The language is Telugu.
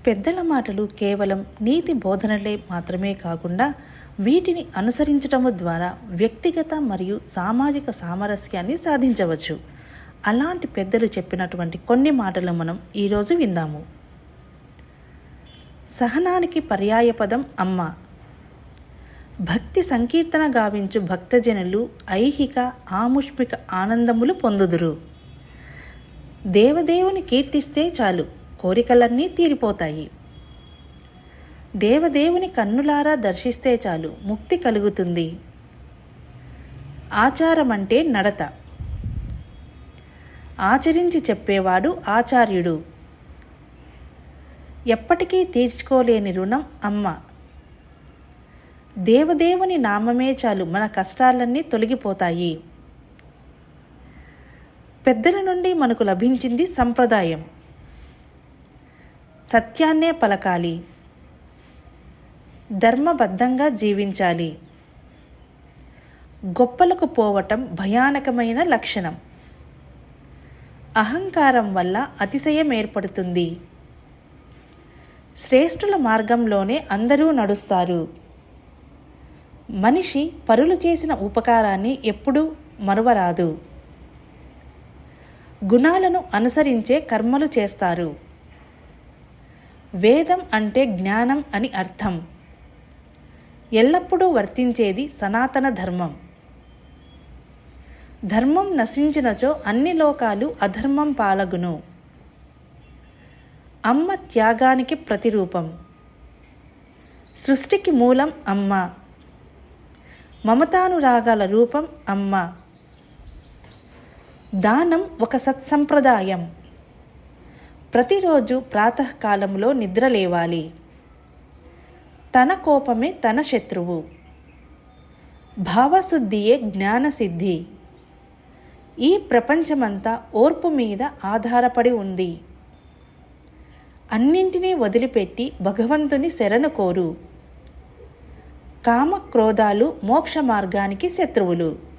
పెద్దల మాటలు కేవలం నీతి బోధనలే మాత్రమే కాకుండా వీటిని అనుసరించటము ద్వారా వ్యక్తిగత మరియు సామాజిక సామరస్యాన్ని సాధించవచ్చు. అలాంటి పెద్దలు చెప్పినటువంటి కొన్ని మాటలు మనం ఈరోజు విందాము. సహనానికి పర్యాయపదం అమ్మ. భక్తి సంకీర్తన గావించు భక్తజనులు ఐహిక ఆముష్మిక ఆనందములు పొందుదురు. దేవదేవుని కీర్తిస్తే చాలు, కోరికలన్నీ తీరిపోతాయి. దేవదేవుని కన్నులారా దర్శిస్తే చాలు, ముక్తి కలుగుతుంది. ఆచారమంటే నడత. ఆచరించి చెప్పేవాడు ఆచార్యుడు. ఎప్పటికీ తీర్చుకోలేని రుణం అమ్మ. దేవదేవుని నామమే చాలు, మన కష్టాలన్నీ తొలగిపోతాయి. పెద్దల నుండి మనకు లభించింది సంప్రదాయం. సత్యాన్నే పలకాలి, ధర్మబద్ధంగా జీవించాలి. గొప్పలకు పోవటం భయానకమైన లక్షణం. అహంకారం వల్ల అతిశయం ఏర్పడుతుంది. శ్రేష్ఠుల మార్గంలోనే అందరూ నడుస్తారు. మనిషి పరులు చేసిన ఉపకారాన్ని ఎప్పుడూ మరువరాదు. గుణాలను అనుసరించే కర్మలు చేస్తారు. వేదం అంటే జ్ఞానం అని అర్థం. ఎల్లప్పుడూ వర్తించేది సనాతన ధర్మం. ధర్మం నశించినచో అన్ని లోకాలు అధర్మం పాలగును. అమ్మ త్యాగానికి ప్రతిరూపం. సృష్టికి మూలం అమ్మ. మమతానురాగాల రూపం అమ్మ. దానం ఒక సత్సంప్రదాయం. ప్రతిరోజు ప్రాతకాలంలో నిద్ర లేవాలి. తన కోపమే తన శత్రువు. భావశుద్ధియే జ్ఞానసిద్ధి. ఈ ప్రపంచమంతా ఓర్పు మీద ఆధారపడి ఉంది. అన్నింటినీ వదిలిపెట్టి భగవంతుని శరణు కోరు. కామక్రోధాలు మోక్ష మార్గానికి శత్రువులు.